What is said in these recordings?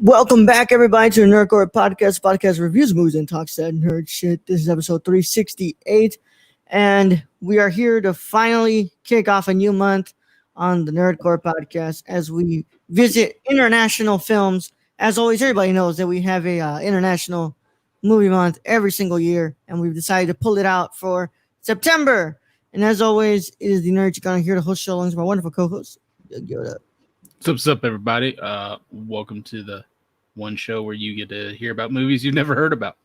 Welcome back, everybody, to the Nerdcore Podcast. Podcast reviews movies and talks that nerd shit. This is episode 368, and we are here to finally kick off a new month on the Nerdcore Podcast as we visit international films. As always, everybody knows that we have a international movie month every single year, and we've decided to pull it out for September. And as always, it is the Nerd Chicano here to host show along with my wonderful co-host. Give it up. What's up, everybody? Welcome to the one show where you get to hear about movies you've never heard about.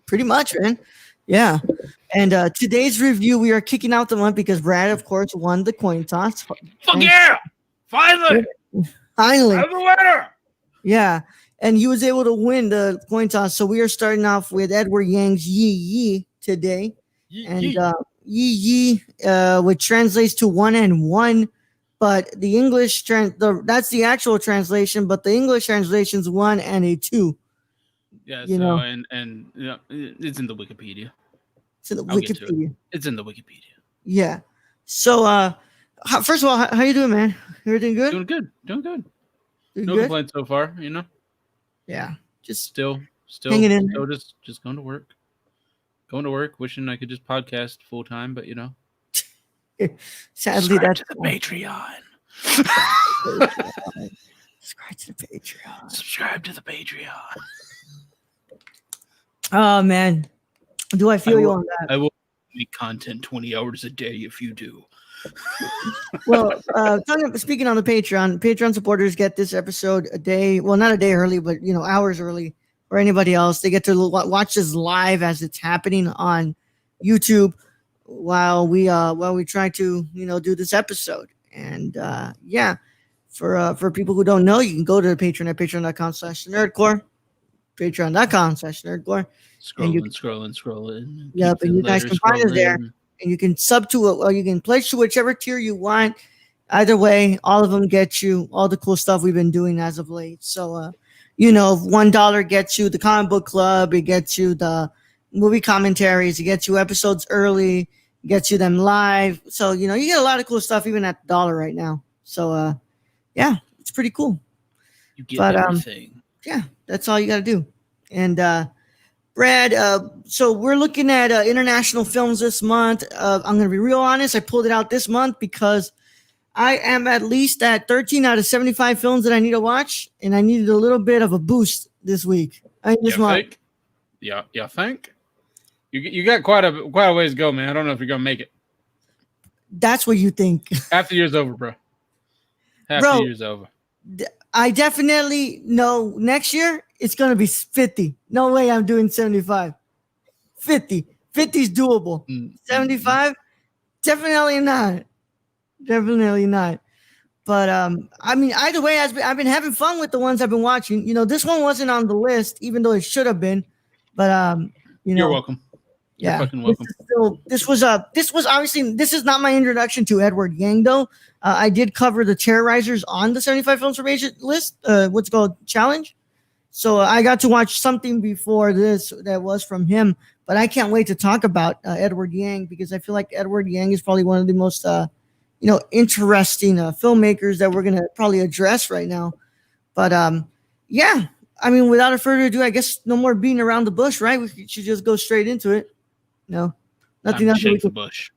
Pretty much, man. Yeah. And today's review, we are kicking out the month because Brad, of course, won the coin toss. Fuck yeah! Finally! Finally. I'm the winner! Yeah. And he was able to win the coin toss. So we are starting off with Edward Yang's Yi Yi today. Yi Yi, which translates to one and one. But the English, that's the actual translation, but the English translation is 1 and a 2. Yeah, so, and you know, it's in the Wikipedia. It's in the Wikipedia. It's in the Wikipedia. Yeah. So, first of all, how you doing, man? Everything good? Doing good. Doing no good? complaints so far, you know? Yeah. Just still hanging in. Still just going to work. Going to work, wishing I could just podcast full time, but you know. Sadly, subscribe to the Patreon. Subscribe to the Patreon. Oh man, do I feel you on that? I will make content 20 hours a day if you do. Well, speaking on the Patreon supporters get this episode a day. Well, not a day early, but hours early. Or anybody else, they get to watch this live as it's happening on YouTube. While we try to do this episode. And for people who don't know, you can go to the Patreon at patreon.com/nerdcore, patreon.com/nerdcore. Scrolling. Yep, and you guys can find us there, and you can sub to it, or you can pledge to whichever tier you want. Either way, all of them get you all the cool stuff we've been doing as of late. So $1 gets you the comic book club, it gets you the movie commentaries, it gets you episodes early, gets you them live. So, you get a lot of cool stuff even at $1 right now. So, it's pretty cool. You get everything. Yeah, that's all you got to do. And, Brad, so we're looking at international films this month. I'm going to be real honest. I pulled it out this month because I am at least at 13 out of 75 films that I need to watch. And I needed a little bit of a boost this week. This month. Yeah, think? You got quite a ways to go, man. I don't know if you're gonna make it. That's what you think. Half the year's over, bro. Half the year's over. I definitely know next year it's gonna be 50. No way I'm doing 75. 50. 50 is doable. 75? Definitely not. Definitely not. But either way, I've been having fun with the ones I've been watching. This one wasn't on the list, even though it should have been. But you're welcome. Yeah, you're fucking welcome. This was obviously, this is not my introduction to Edward Yang though. I did cover the Terrorizers on the 75 Films from Asia list. What's it called, challenge. So I got to watch something before this that was from him. But I can't wait to talk about Edward Yang because I feel like Edward Yang is probably one of the most interesting filmmakers that we're gonna probably address right now. But without a further ado, I guess no more beating around the bush, right? We should just go straight into it. No, nothing else. Shake the bush.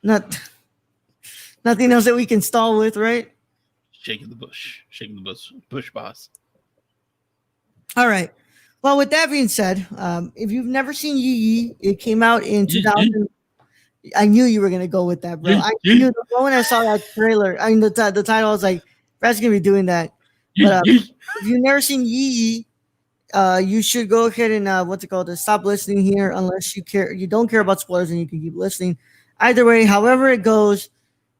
Nothing else that we can stall with, right? Shaking the bush, boss. All right. Well, with that being said, if you've never seen Yi Yi, it came out in 2000. I knew you were gonna go with that, bro. I knew the moment I saw that trailer. The title, I was like, Brad's gonna be doing that. But if you've never seen Yi Yi, you should go ahead and stop listening here unless you don't care about spoilers and you can keep listening. Either way, however it goes,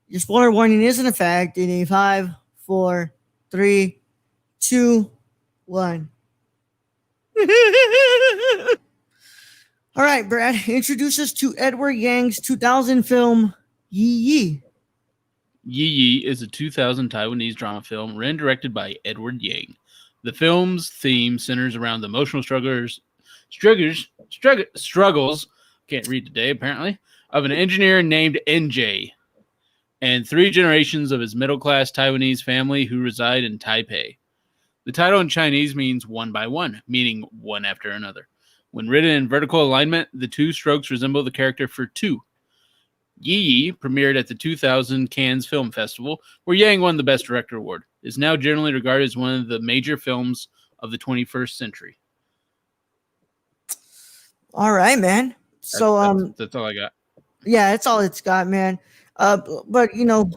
your spoiler warning is in effect in a 5, 4, 3, 2, 1. All right, Brad, introduce us to Edward Yang's 2000 film Yi Yi. Yi Yi is a 2000 Taiwanese drama film written and directed by Edward Yang. The film's theme centers around the emotional struggles, can't read today apparently, of an engineer named NJ and 3 generations of his middle-class Taiwanese family who reside in Taipei. The title in Chinese means one by one, meaning one after another. When written in vertical alignment, the two strokes resemble the character for two. Yi Yi premiered at the 2000 Cannes Film Festival, where Yang won the Best Director award. It is now generally regarded as one of the major films of the 21st century. All right, man. So that's all I got. Yeah, that's all it's got, man. But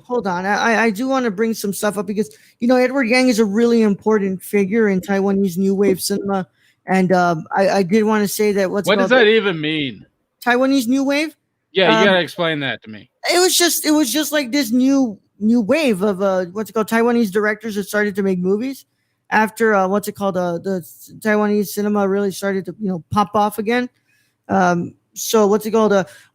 hold on. I do want to bring some stuff up because Edward Yang is a really important figure in Taiwanese new wave cinema, and I did want to say that what does that even mean? Taiwanese new wave? Yeah, you gotta explain that to me. It was just like this new wave of Taiwanese directors that started to make movies after the Taiwanese cinema really started to pop off again. So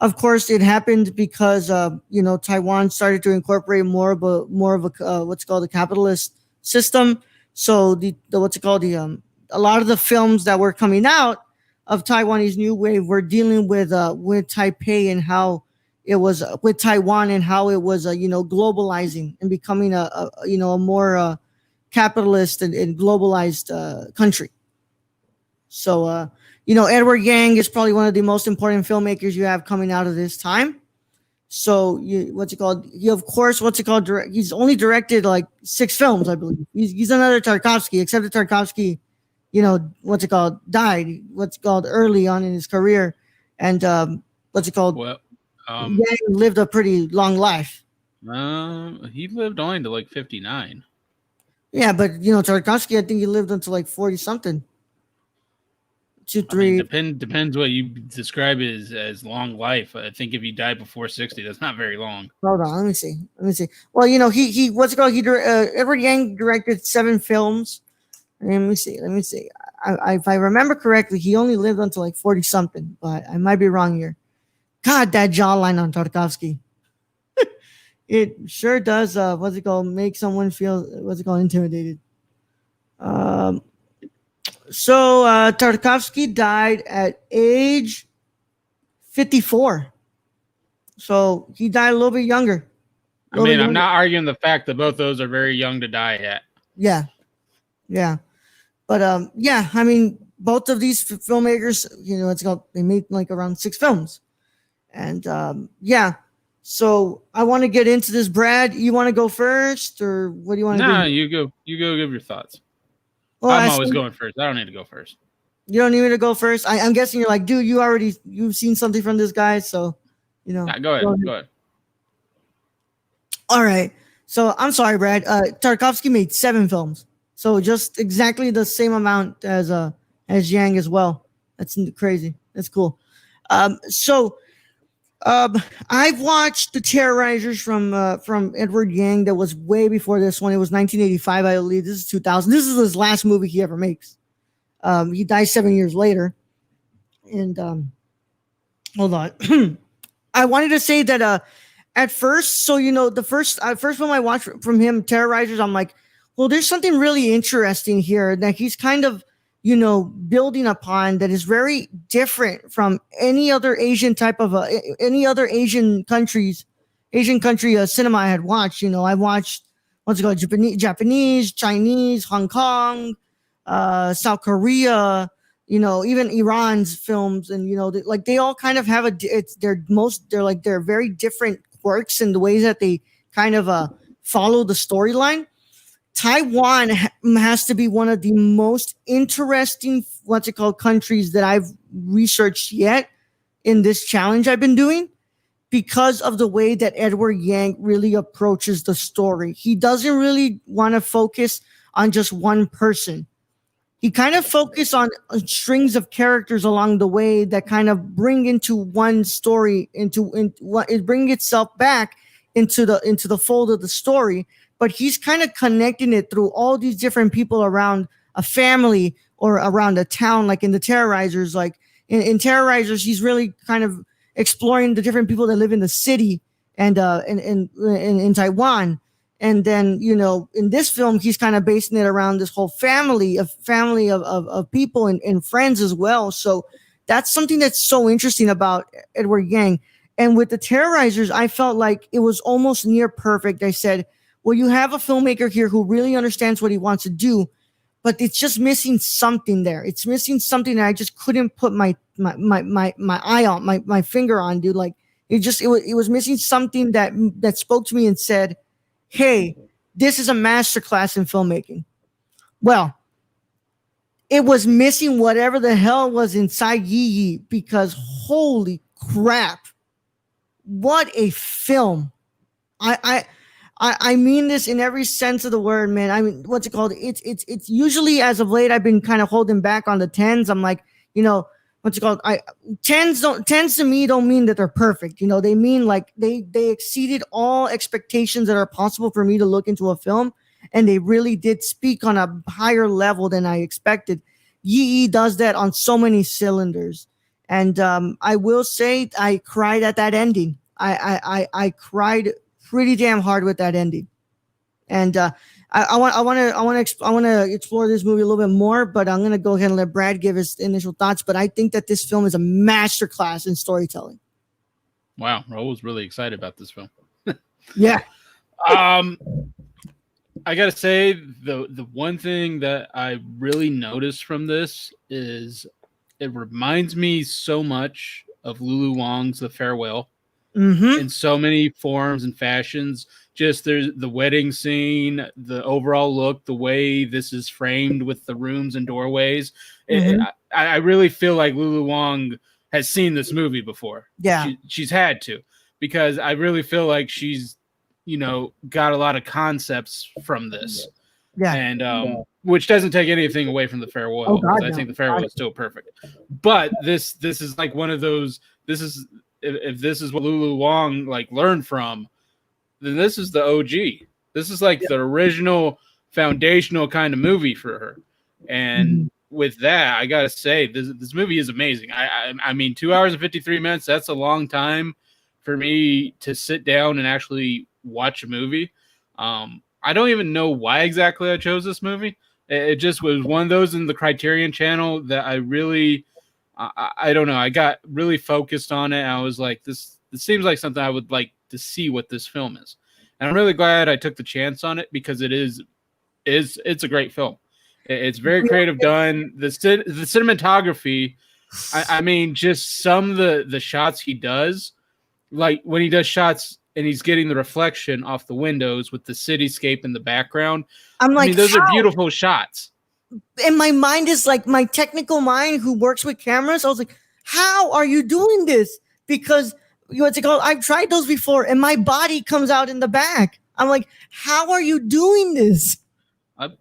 of course, it happened because Taiwan started to incorporate more of a capitalist system. So a lot of the films that were coming out of Taiwanese new wave were dealing with Taipei and how it was with Taiwan and how it was globalizing and becoming a more capitalist and globalized country. So Edward Yang is probably one of the most important filmmakers you have coming out of this time. So he's only directed like 6 films, I believe. He's another Tarkovsky, except that Tarkovsky, died early on in his career, and Yang lived a pretty long life. He lived only to like 59. Yeah, but Tarkovsky, I think he lived until like 40 something. 2, 3. Depends what you describe as long life. I think if you died before 60, that's not very long. Hold on, let me see. Well, Edward Yang directed 7 films. Let me see. If I remember correctly, he only lived until like 40 something, but I might be wrong here. God, that jawline on Tarkovsky. It sure does. Make someone feel intimidated. So Tarkovsky died at age 54. So he died a little bit younger. I'm not arguing the fact that both those are very young to die at. Yeah. But both of these filmmakers, they made like around 6 films. And so I want to get into this. Brad, you want to go first, or what do you want to do? No, you go give your thoughts. Well, I'm always going first. I don't need to go first. You don't need me to go first? I'm guessing you're like, dude, you've seen something from this guy, so Nah, go ahead. All right. So I'm sorry, Brad. Tarkovsky made 7 films. So just exactly the same amount as Yang as well. That's crazy. That's cool. I've watched The Terrorizers from Edward Yang. That was way before this one. It was 1985, I believe. This is 2000. This is his last movie he ever makes. He dies 7 years later. And hold on. I wanted to say that at first, the first film I watched from him, Terrorizers, I'm like, well, there's something really interesting here that he's kind of building upon that is very different from any other Asian any other Asian country cinema I had watched. I watched Japanese, Chinese, Hong Kong, South Korea, even Iran's films, and they all kind of have they're very different quirks in the ways that they kind of follow the storyline. Taiwan has to be one of the most interesting countries that I've researched yet in this challenge I've been doing, because of the way that Edward Yang really approaches the story. He doesn't really want to focus on just one person. He kind of focuses on strings of characters along the way that kind of bring into one story, bring itself back into the fold of the story. But he's kind of connecting it through all these different people around a family or around a town, like in The Terrorizers. Like in Terrorizers, he's really kind of exploring the different people that live in the city and in Taiwan. And then, in this film, he's kind of basing it around this whole family of people and friends as well. So that's something that's so interesting about Edward Yang. And with The Terrorizers, I felt like it was almost near perfect. I said, well, you have a filmmaker here who really understands what he wants to do, but it's just missing something there. It's missing something that I just couldn't put my eye on, my finger on, dude. Like it was missing something that spoke to me and said, "Hey, this is a masterclass in filmmaking." Well, it was missing whatever the hell was inside Yi Yi, because holy crap, what a film! I mean this in every sense of the word, man. I mean, what's it called? It's usually, as of late, I've been kind of holding back on the tens. I'm like, what's it called? Tens to me don't mean that they're perfect. They mean like they exceeded all expectations that are possible for me to look into a film, and they really did speak on a higher level than I expected. Yi Yi does that on so many cylinders, and I will say I cried at that ending. I cried pretty damn hard with that ending, and I want to explore this movie a little bit more, but I'm gonna go ahead and let Brad give his initial thoughts. But I think that this film is a masterclass in storytelling. Wow, Raul was really excited about this film. Yeah. I gotta say the one thing that I really noticed from this is it reminds me so much of Lulu Wang's The Farewell. In so many forms and fashions. Just there's the wedding scene, the overall look, the way this is framed with the rooms and doorways. I really feel like Lulu Wang has seen this movie before. Yeah, she's had to, because I really feel like she's got a lot of concepts from this. Yeah, and which doesn't take anything away from The Farewell. God, I think The Farewell is still perfect, but this is like one of those. This is. If this is what Lulu Wang learned from, then this is the OG. This is like the original foundational kind of movie for her. And with that, I gotta say this movie is amazing. I mean, 2 hours and 53 minutes. That's a long time for me to sit down and actually watch a movie. I don't even know why exactly I chose this movie. It just was one of those in the Criterion Channel that I really. I don't know. I got really focused on it. I was like, this seems like something I would like to see what this film is. And I'm really glad I took the chance on it, because it's a great film. It's very creative done. The cinematography, I mean, just some of the shots he does, like when he does shots and he's getting the reflection off the windows with the cityscape in the background. I'm like, those are beautiful shots. And my mind is like, my technical mind who works with cameras, I was like, how are you doing this? Because what's it called? I've tried those before and my body comes out in the back. I'm like, how are you doing this?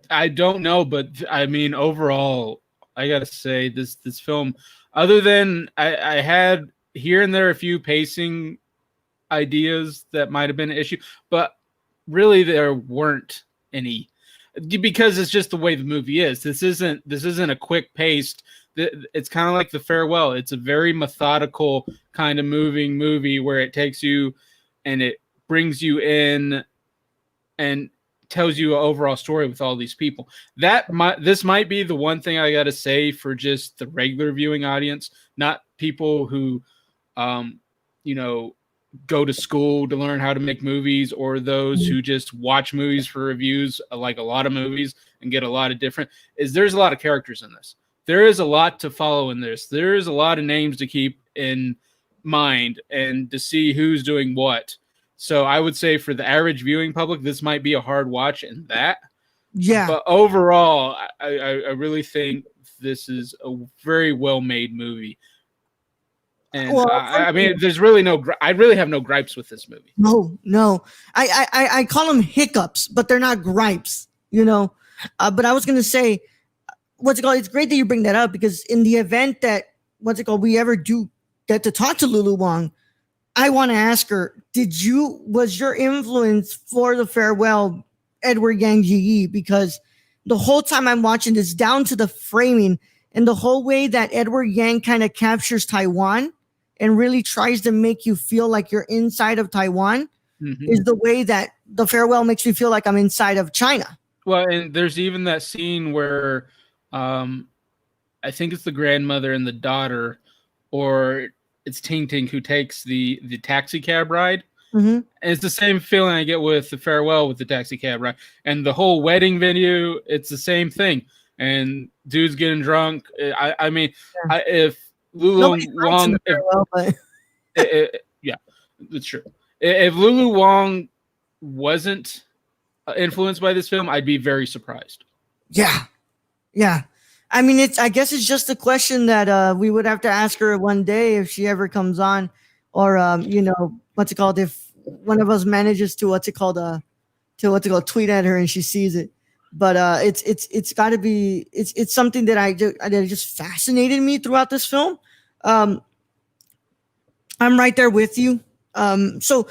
I don't know, but I mean, overall, I gotta say this film, other than I had here and there a few pacing ideas that might have been an issue, but really there weren't any. Because it's just the way the movie is. This isn't a quick paced. It's kind of like The Farewell. It's a very methodical kind of movie where it takes you and it brings you in and tells you an overall story with all these people. This might be the one thing I got to say for just the regular viewing audience, not people who, go to school to learn how to make movies, or those who just watch movies for reviews, like a lot of movies, and get a lot of different. There's a lot of characters in this. There is a lot to follow in this. There is a lot of names to keep in mind and to see who's doing what. So I would say for the average viewing public, this might be a hard watch in that. Yeah. But overall, I really think this is a very well-made movie. And I mean, there's really I really have no gripes with this movie. No. I call them hiccups, but they're not gripes, But I was going to say, what's it called? It's great that you bring that up, because in the event that, we ever do get to talk to Lulu Wang, I want to ask her, was your influence for The Farewell Edward Yang Yi Yi? Because the whole time I'm watching this, down to the framing and the whole way that Edward Yang kind of captures Taiwan and really tries to make you feel like you're inside of Taiwan, is the way that The Farewell makes me feel like I'm inside of China. Well, and there's even that scene where I think it's the grandmother and the daughter, or it's Ting Ting who takes the taxi cab ride. And it's the same feeling I get with The Farewell with the taxi cab ride. And the whole wedding venue, it's the same thing. and dude's getting drunk. I mean, Yeah. if Lulu Nobody fights in Wong, the farewell, but yeah, that's true. If Lulu Wong wasn't influenced by this film, I'd be very surprised. yeah, yeah. I mean, I guess it's just a question that we would have to ask her one day if she ever comes on, or what's it called? If one of us manages to tweet at her and she sees it. But it's got to be it's something that just fascinated me throughout this film. Um, I'm right there with you. So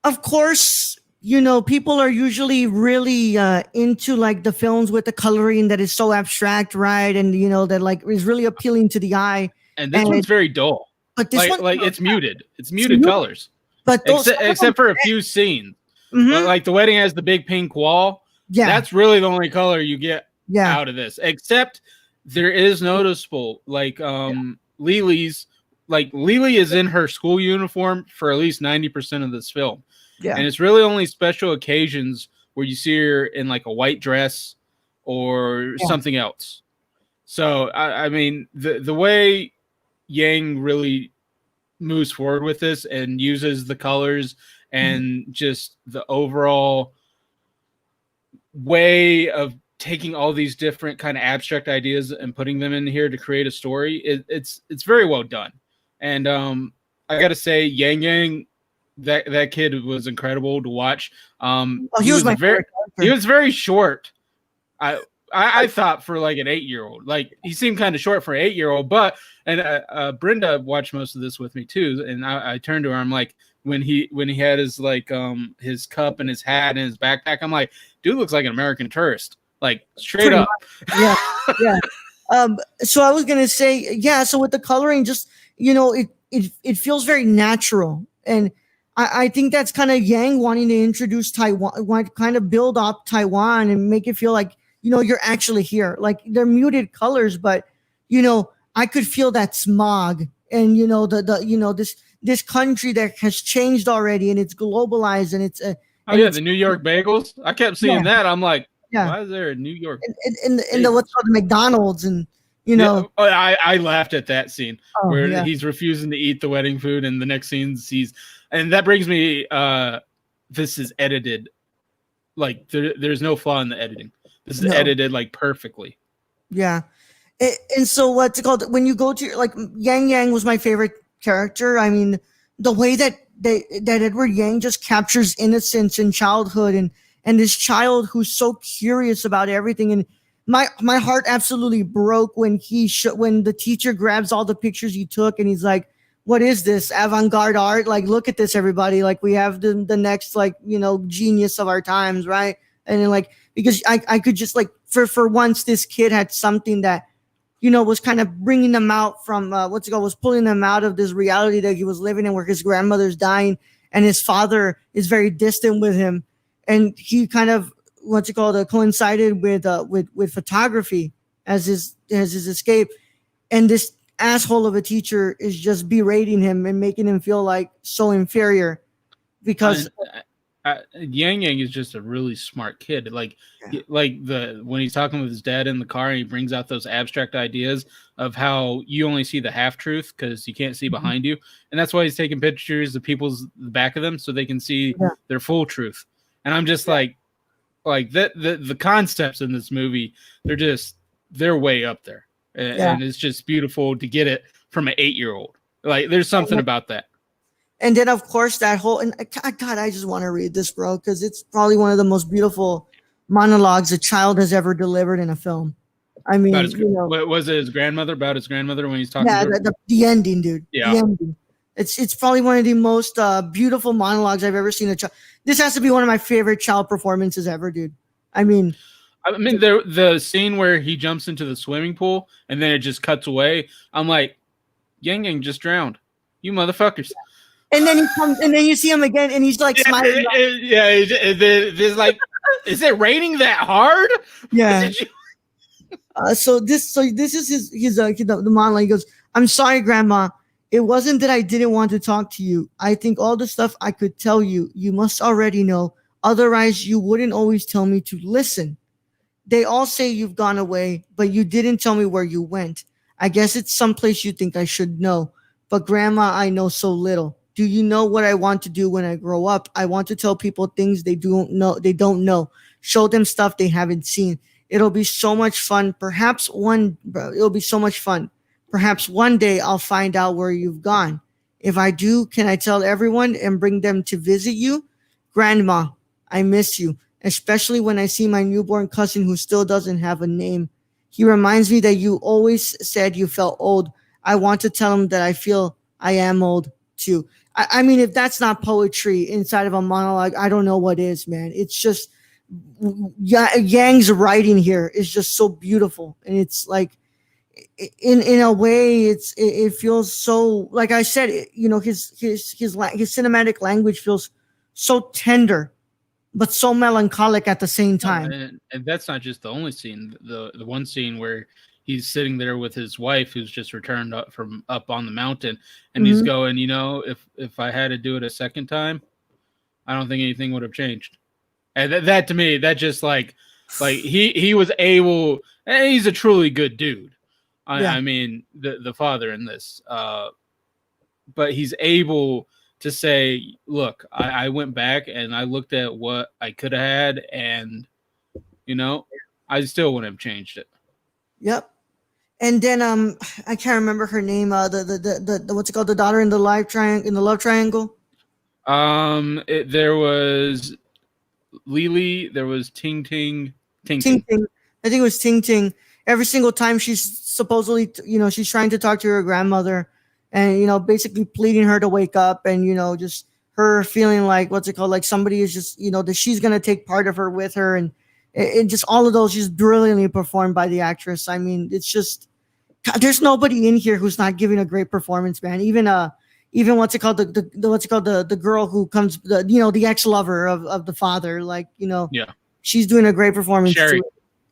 of course, people are usually really into like the films with the coloring that is so abstract, right? And that like is really appealing to the eye. And this one's very dull. But this like it's muted. It's muted colors. But except for a few scenes. Mm-hmm. Like the wedding has the big pink wall. Yeah. That's really the only color you get out of this. Except there is noticeable, like Lily's, like Lily is in her school uniform for at least 90% of this film. Yeah. And it's really only special occasions where you see her in like a white dress or something else. So I mean the way Yang really moves forward with this and uses the colors and just the overall way of taking all these different kind of abstract ideas and putting them in here to create a story, it's very well done. And I gotta say, Yang, that kid was incredible to watch. He was very short. I thought for like an 8-year-old, like he seemed kind of short for an 8-year-old, and Brenda watched most of this with me too. And I turned to her, I'm like, when he had his like his cup and his hat and his backpack, I'm like, dude looks like an American tourist, like straight up. Yeah. So I was gonna say, so with the coloring, just it feels very natural, and I think that's kind of Yang wanting to introduce Taiwan, kind of build up Taiwan and make it feel like you're actually here. Like they're muted colors, but I could feel that smog, and this country that has changed already, and it's globalized, and it's the New York bagels. I kept seeing that. I'm like, why is there a New York? And the what's called the McDonald's, and I laughed at that scene where he's refusing to eat the wedding food, and the next scene and that brings me. This is edited, like there's no flaw in the editing. This is edited like perfectly. Yeah, and so what's it called? When you go to like Yang was my favorite character. I mean, the way that Edward Yang just captures innocence and childhood, and this child who's so curious about everything. And my heart absolutely broke when when the teacher grabs all the pictures he took, and he's like, "What is this avant-garde art? Like, look at this, everybody! Like, we have the next genius of our times, right?" And then because I could just for once this kid had something that was kind of bringing them out from was pulling them out of this reality that he was living in, where his grandmother's dying and his father is very distant with him, and he kind of coincided with photography as his escape, and this asshole of a teacher is just berating him and making him feel like so inferior because Yang is just a really smart kid. Like when he's talking with his dad in the car and he brings out those abstract ideas of how you only see the half truth because you can't see behind you, and that's why he's taking pictures of the back of them so they can see their full truth. And I'm just like the concepts in this movie, they're way up there, and it's just beautiful to get it from an 8-year-old. Like there's something about that. And then, of course, that whole, and God, I just want to read this, bro, because it's probably one of the most beautiful monologues a child has ever delivered in a film. I mean, was it his grandmother, about his grandmother when he's talking? Yeah, the ending, dude. Yeah. The ending. It's probably one of the most beautiful monologues I've ever seen a child. This has to be one of my favorite child performances ever, dude. I mean, the scene where he jumps into the swimming pool and then it just cuts away. I'm like, Yang just drowned. You motherfuckers. And then he comes, and then you see him again, and he's like smiling. Yeah, there's like, is it raining that hard? Yeah. So this is the monologue. He goes, "I'm sorry, Grandma. It wasn't that I didn't want to talk to you. I think all the stuff I could tell you, you must already know. Otherwise, you wouldn't always tell me to listen. They all say you've gone away, but you didn't tell me where you went. I guess it's someplace you think I should know. But grandma, I know so little. Do you know what I want to do when I grow up? I want to tell people things they don't know. Show them stuff they haven't seen. It'll be so much fun. It'll be so much fun. Perhaps one day I'll find out where you've gone. If I do, can I tell everyone and bring them to visit you? Grandma, I miss you, especially when I see my newborn cousin who still doesn't have a name. He reminds me that you always said you felt old. I want to tell him that I feel I am old too. I mean, if that's not poetry inside of a monologue, I don't know what is, man. It's just Yang's writing here is just so beautiful, and it's like, in a way, it feels so, like I said, his cinematic language feels so tender, but so melancholic at the same time. And that's not just the only scene. The one scene where he's sitting there with his wife, who's just returned up from up on the mountain, and he's going, if I had to do it a second time, I don't think anything would have changed. And that to me, that just like he was able. And he's a truly good dude. I mean, the father in this, but he's able to say, look, I went back and I looked at what I could have had, and I still wouldn't have changed it. Yep. And then I can't remember her name. The what's it called? The daughter in the love triangle. There was Lily. There was Ting Ting. I think it was Ting Ting. Every single time she's supposedly, she's trying to talk to her grandmother, and basically pleading her to wake up, and just her feeling like, what's it called, like somebody is just, that she's gonna take part of her with her, and just all of those just brilliantly performed by the actress. I mean, it's just, there's nobody in here who's not giving a great performance, man. Even what's it called, the girl who comes, the ex-lover of the father, she's doing a great performance too.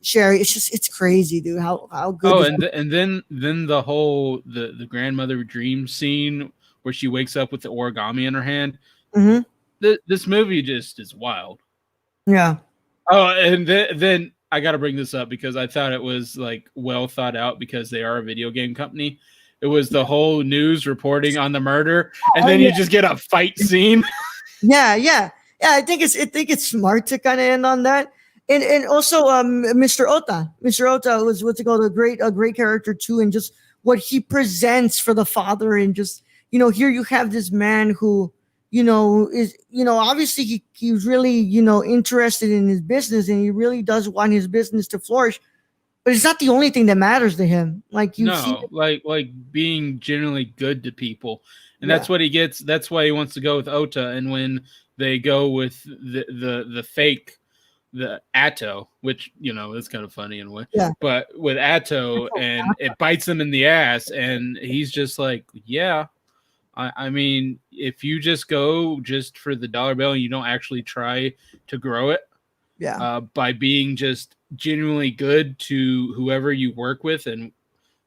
Sherry, it's crazy, dude. How good. Oh, and then the whole the grandmother dream scene where she wakes up with the origami in her hand. Mm-hmm. This movie just is wild. Yeah. Oh, and then I got to bring this up because I thought it was like well thought out because they are a video game company. It was the whole news reporting on the murder, and then you just get a fight scene. Yeah. I think it's smart to kind of end on that. And also Mr. Ota was, what's it called, a great character too, and just what he presents for the father, and just here you have this man who is obviously he's really interested in his business, and he really does want his business to flourish, but it's not the only thing that matters to him. Like being generally good to people, and that's what he gets. That's why he wants to go with Ota, and when they go with the fake. The Atto, which is kind of funny in a way, but with Atto, and it bites him in the ass, and he's just like, I mean, if you just go just for the dollar bill and you don't actually try to grow it, by being just genuinely good to whoever you work with and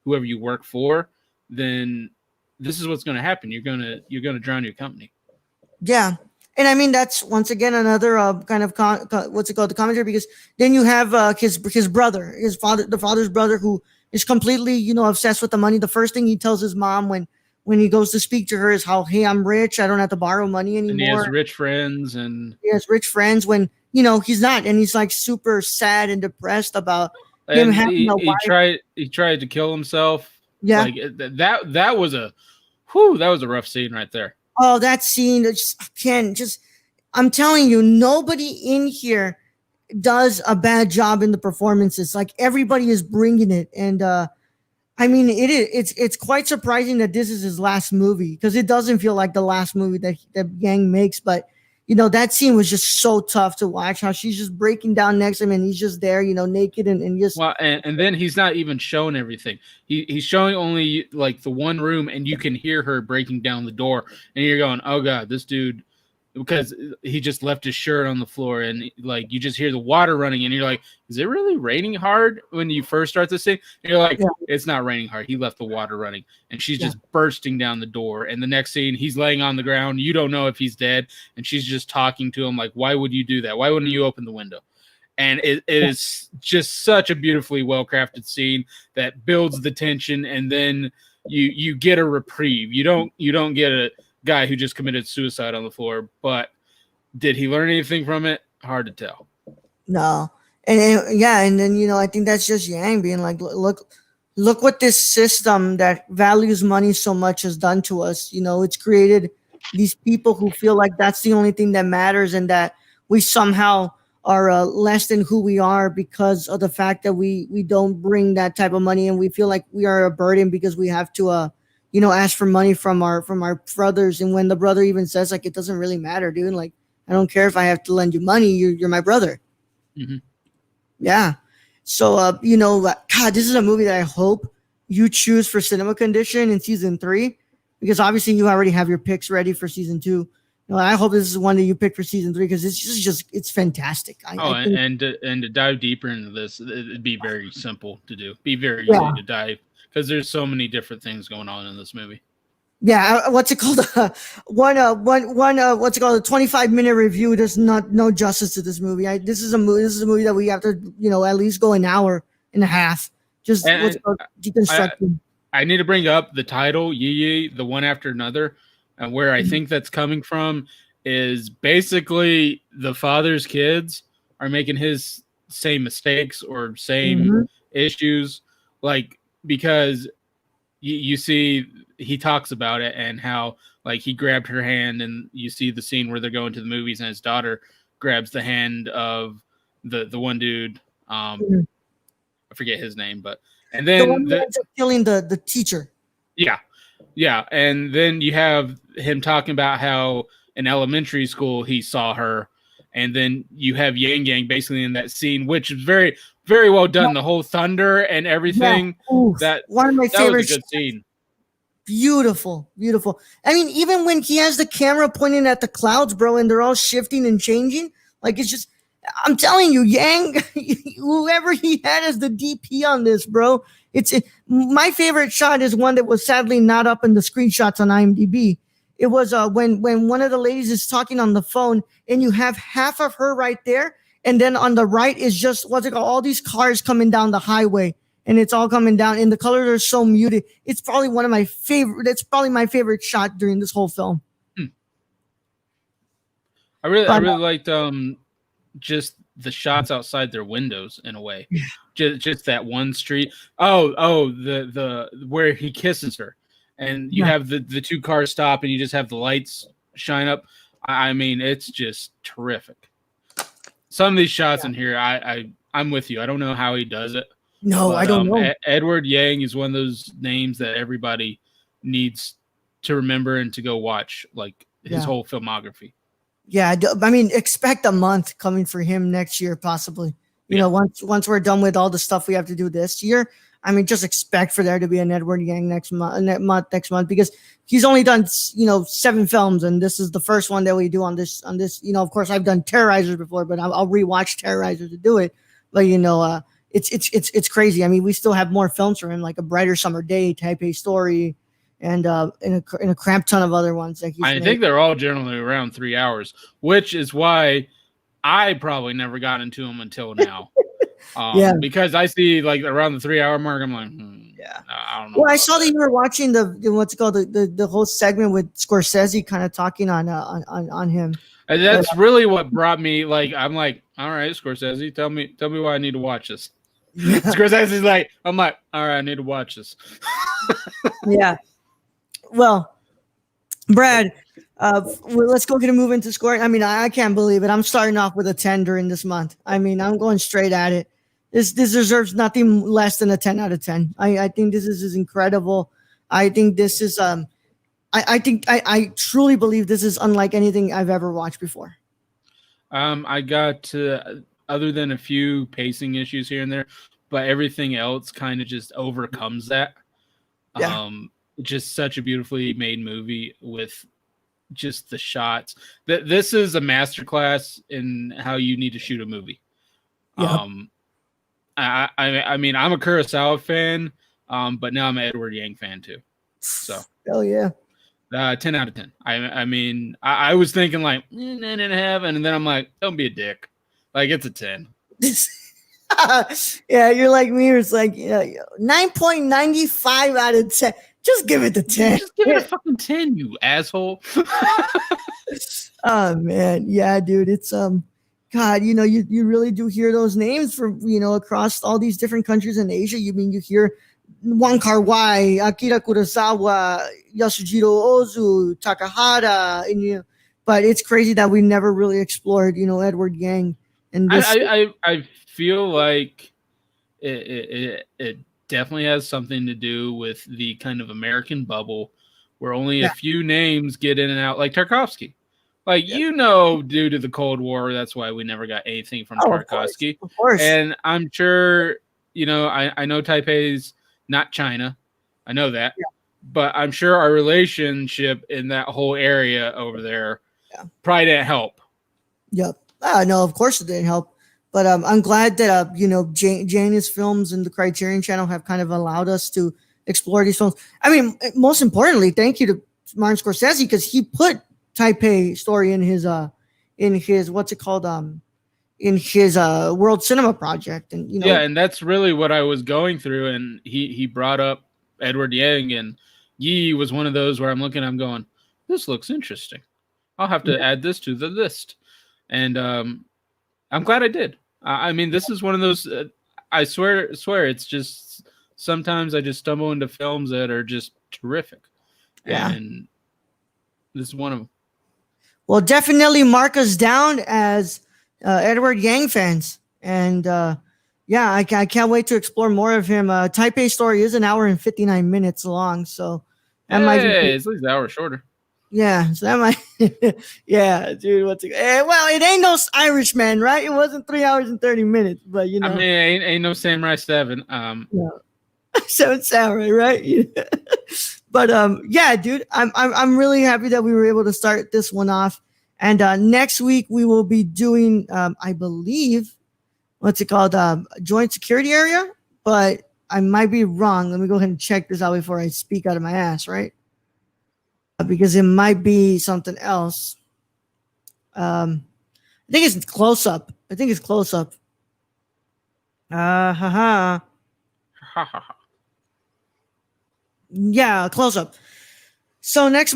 whoever you work for, then this is what's going to happen. You're gonna drown your company. Yeah. And I mean, that's once again another kind of what's it called, the commentary, because then you have his brother, the father's brother, who is completely obsessed with the money. The first thing he tells his mom when he goes to speak to her is how, hey, I'm rich, I don't have to borrow money anymore. And he has rich friends, when he's not, and he's like super sad and depressed about him having a wife. He tried to kill himself. Yeah, like that was a rough scene right there. Oh, that scene, I'm telling you, nobody in here does a bad job in the performances. Like, everybody is bringing it. And I mean, it's quite surprising that this is his last movie, because it doesn't feel like the last movie that Yang makes. But that scene was just so tough to watch, how she's just breaking down next to him, and he's just there, naked and just. Well, and then he's not even showing everything. He's showing only like the one room, and you can hear her breaking down the door, and you're going, oh God, this dude, because he just left his shirt on the floor, and like you just hear the water running, and you're like, is it really raining hard when you first start this thing? And you're like, it's not raining hard. He left the water running, and she's just bursting down the door. And the next scene, he's laying on the ground. You don't know if he's dead, and she's just talking to him like, why would you do that? Why wouldn't you open the window? and it is just such a beautifully well crafted scene that builds the tension, and then you get a reprieve. You don't get a guy who just committed suicide on the floor, but did he learn anything from it? Hard to tell. No. And then I think that's just Yang being like, look what this system that values money so much has done to us. It's created these people who feel like that's the only thing that matters, and that we somehow are less than who we are because of the fact that we don't bring that type of money, and we feel like we are a burden because we have to ask for money from our brothers. And when the brother even says, like, it doesn't really matter, dude, like, I don't care if I have to lend you money, you're my brother. Mm-hmm. Yeah. So God, this is a movie that I hope you choose for cinema condition in season 3, because obviously you already have your picks ready for season 2. I hope this is one that you pick for season 3, because it's fantastic. I think, and to dive deeper into this, it'd be very simple to do. Be very easy to dive, because there's so many different things going on in this movie. Yeah, what's it called? What's it called? A 25-minute review does not no justice to this movie. This is a movie that we have to at least go an hour and a half just deconstructing. I need to bring up the title, Yi Yi, the one after another. And where I think that's coming from is basically the father's kids are making his same mistakes or same issues. Like, because you see, he talks about it and how, like, he grabbed her hand, and you see the scene where they're going to the movies and his daughter grabs the hand of the one dude. I forget his name, and then the one that ends up killing the teacher. Yeah. Yeah, and then you have him talking about how in elementary school he saw her, and then you have Yang Yang basically in that scene, which is very, very well done. The whole thunder and everything. Yeah. That one of my favorite. Was a good scene. Beautiful, beautiful. I mean, even when he has the camera pointing at the clouds, bro, and they're all shifting and changing, like, it's just. I'm telling you, Yang, whoever he had as the DP on this, bro. My favorite shot is one that was sadly not up in the screenshots on IMDb. It was when one of the ladies is talking on the phone, and you have half of her right there, and then on the right is just all these cars coming down the highway, and it's all coming down, and the colors are so muted. It's probably my favorite shot during this whole film. I really liked just the shots outside their windows in a way. Just that one street. The where he kisses her, and you have the 2 cars stop, and you just have the lights shine up. I mean, it's just terrific. Some of these shots in here, I'm with you. I don't know how he does it. No, but I don't know. Edward Yang is one of those names that everybody needs to remember and to go watch, like his whole filmography. Yeah, I mean, expect a month coming for him next year, possibly. Once we're done with all the stuff we have to do this year, I mean, just expect for there to be an Edward Yang next month, because he's only done 7 films, and this is the first one that we do on this. Of course, I've done Terrorizers before, but I'll rewatch Terrorizers to do it. But it's crazy. I mean, we still have more films for him, like A Brighter Summer Day, Taipei Story. And in a crap ton of other ones that I think they're all generally around 3 hours, which is why I probably never got into them until now. Because I see, like, around the 3 hour mark, I'm like, I don't know. Well, I saw that you were watching the whole segment with Scorsese kind of talking on him. And that's really what brought me. Like, I'm like, all right, Scorsese, tell me why I need to watch this. Scorsese's like, I'm like, all right, I need to watch this. Yeah. Well, Brad, let's go get a move into scoring. I mean, I can't believe it. I'm starting off with a 10 during this month. I mean, I'm going straight at it. This deserves nothing less than a 10 out of 10. I think this is incredible. I think this is I truly believe this is unlike anything I've ever watched before. I got other than a few pacing issues here and there, but everything else kind of just overcomes that. Yeah. Just such a beautifully made movie with just the shots. This is a masterclass in how you need to shoot a movie. Yeah. I mean, I'm a Kurosawa fan, but now I'm an Edward Yang fan too. So hell yeah. 10 out of 10. I mean, I was thinking like 9.5, and then I'm like, don't be a dick. Like, it's a 10. Yeah, you're like me. It's like 9.95 out of 10. Just give it the 10. Just give it a fucking 10, you asshole. Oh man, yeah, dude. It's God, you really do hear those names from across all these different countries in Asia. You hear Wong Kar-wai, Akira Kurosawa, Yasujiro Ozu, Takahata, but it's crazy that we never really explored Edward Yang and this. I feel like it definitely has something to do with the kind of American bubble where only a few names get in and out, like Tarkovsky. Like, due to the Cold War, that's why we never got anything from Tarkovsky. Of course. And I'm sure, I know Taipei's not China. I know that. Yeah. But I'm sure our relationship in that whole area over there probably didn't help. Yep. No, of course it didn't help. But I'm glad that, Janus Films and the Criterion Channel have kind of allowed us to explore these films. I mean, most importantly, thank you to Martin Scorsese, because he put Taipei story in his what's it called, in his World Cinema Project. And, and that's really what I was going through. And he brought up Edward Yang, and Yi was one of those where I'm going, this looks interesting. I'll have to add this to the list. And I'm glad I did. I mean, this is one of those, I swear, it's just, sometimes I just stumble into films that are just terrific. Yeah. And this is one of them. Well, definitely mark us down as Edward Yang fans. And I can't wait to explore more of him. Taipei Story is 1 hour and 59 minutes long. So that might be, it's at least an hour shorter. Yeah, so that might, yeah, dude. Well, it ain't no Irishman, right? It wasn't 3 hours and 30 minutes, but I mean, ain't no Samurai 7. Seven Samurai, right? But yeah, dude, I'm really happy that we were able to start this one off. And next week we will be doing, I believe, what's it called, Joint Security Area, but I might be wrong. Let me go ahead and check this out before I speak out of my ass, right? Because it might be something else. I think it's Close Up. Yeah, Close Up. So next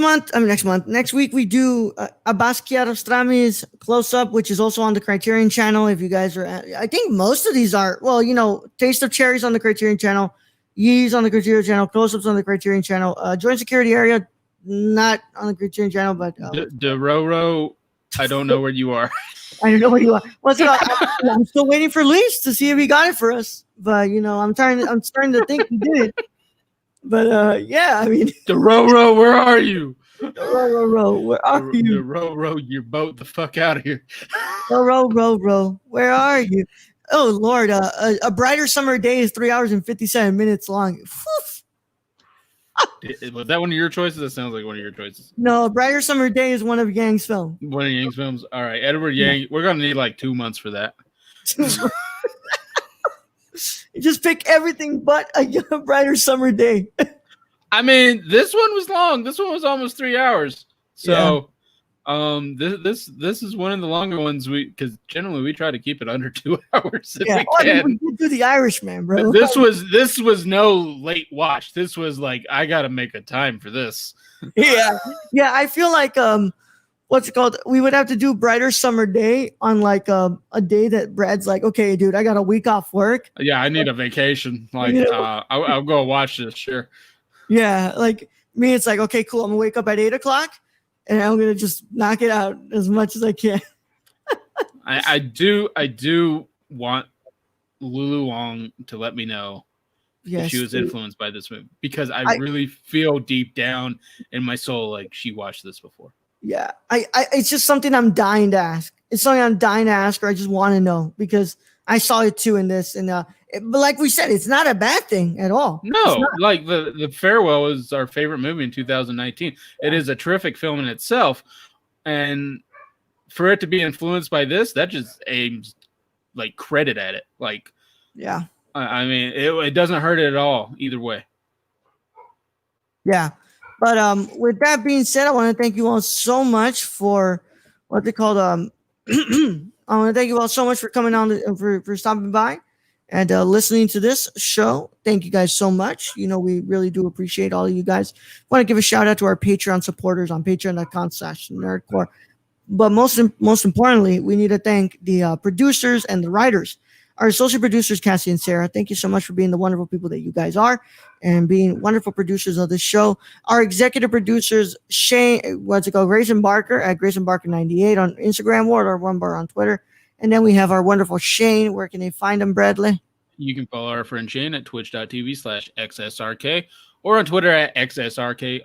week we do Abbas Kiarostami's Close Up, which is also on the Criterion Channel. If you guys are, I think most of these are, Taste of Cherries on the Criterion Channel, Yee's on the Criterion Channel, Close Ups on the Criterion Channel, Joint Security Area, not on the Criterion Channel, but Dororo, I don't know where you are. I don't know where you are. What's it? I'm still waiting for Luis to see if he got it for us. But I'm starting to think he did. But yeah, I mean, Dororo, where are you? Dororo, where are you? Dororo, your boat the fuck out of here. Dororo, where are you? Oh Lord, a brighter summer day is 3 hours and 57 minutes long. Was that one of your choices? That sounds like one of your choices. No, A Brighter Summer Day is one of Yang's films. One of Yang's films. All right, Edward Yang. Yeah. We're gonna need like 2 months for that. You just pick everything but A Brighter Summer Day. I mean, this one was long. This one was almost 3 hours. So, this is one of the longer ones because generally we try to keep it under 2 hours if we can. We do The Irishman, bro. This was no late watch. This was like I gotta make a time for this. Yeah. I feel like what's it called? We would have to do Brighter Summer Day on like a day that Brad's like, okay, dude, I got a week off work. Yeah, I need a vacation. Like, I'll go watch this. Sure. Yeah, like me, it's like, okay, cool. I'm gonna wake up at 8 o'clock, and I'm gonna just knock it out as much as I can. I do want Lulu Wang to let me know if she was influenced by this movie, because I really feel deep down in my soul like she watched this before. Yeah, I it's just something I'm dying to ask. It's something I'm dying to ask her. I just want to know because I saw it too in this, and but like we said, it's not a bad thing at all. No, like the Farewell is our favorite movie in 2019. Yeah. It is a terrific film in itself, and for it to be influenced by this, that just aims like credit at it. Like, yeah, I mean, it doesn't hurt it at all either way. Yeah. But with that being said, I want to thank you all so much for what they called I want to thank you all so much for coming on, for stopping by and listening to this show. Thank you guys so much. You know, we really do appreciate all of you guys. Want to give a shout out to our Patreon supporters on patreon.com/nerdcore. But most importantly, we need to thank the producers and the writers, our associate producers, Cassie and Sarah. Thank you so much for being the wonderful people that you guys are and being wonderful producers of this show. Our executive producers, Grayson Barker at Grayson Barker 98 on Instagram, or One Bar on Twitter. And then we have our wonderful Shane. Where can they find him, Bradley? You can follow our friend Shane at twitch.tv/XSRK or on Twitter at XSRK_.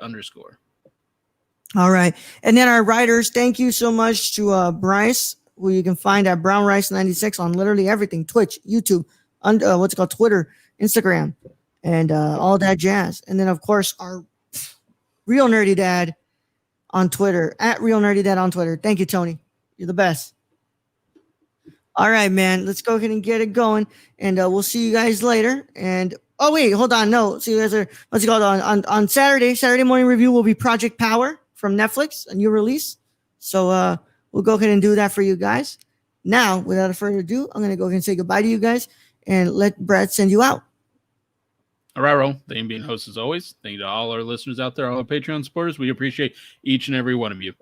All right. And then our writers, thank you so much to Bryce, who you can find at Brown Rice 96 on literally everything: Twitch, YouTube, Twitter, Instagram, and all that jazz. And then, of course, our Real Nerdy Dad on Twitter, at Real Nerdy Dad on Twitter. Thank you, Tony. You're the best. All right, man. Let's go ahead and get it going. And we'll see you guys later. And oh, wait, hold on. No, see you guys are, on Saturday morning review will be Project Power from Netflix, a new release. So we'll go ahead and do that for you guys. Now, without further ado, I'm going to go ahead and say goodbye to you guys and let Brad send you out. All right, Ro. Thank you for being host as always. Thank you to all our listeners out there, all our Patreon supporters. We appreciate each and every one of you.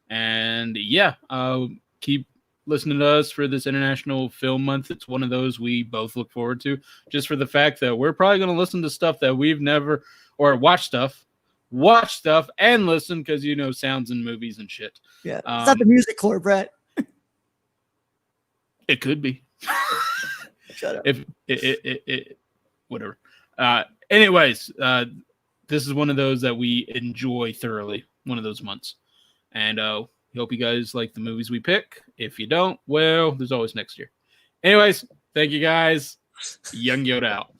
And yeah, keep listening to us for this International Film Month. It's one of those we both look forward to, just for the fact that we're probably going to listen to stuff that we've never, or watch stuff and listen, because sounds in movies and shit. Yeah, it's not the music core, Brett. It could be. Shut up. If it whatever. Anyways, this is one of those that we enjoy thoroughly. One of those months, and hope you guys like the movies we pick. If you don't, well, there's always next year. Anyways, thank you guys. Young Yoda out.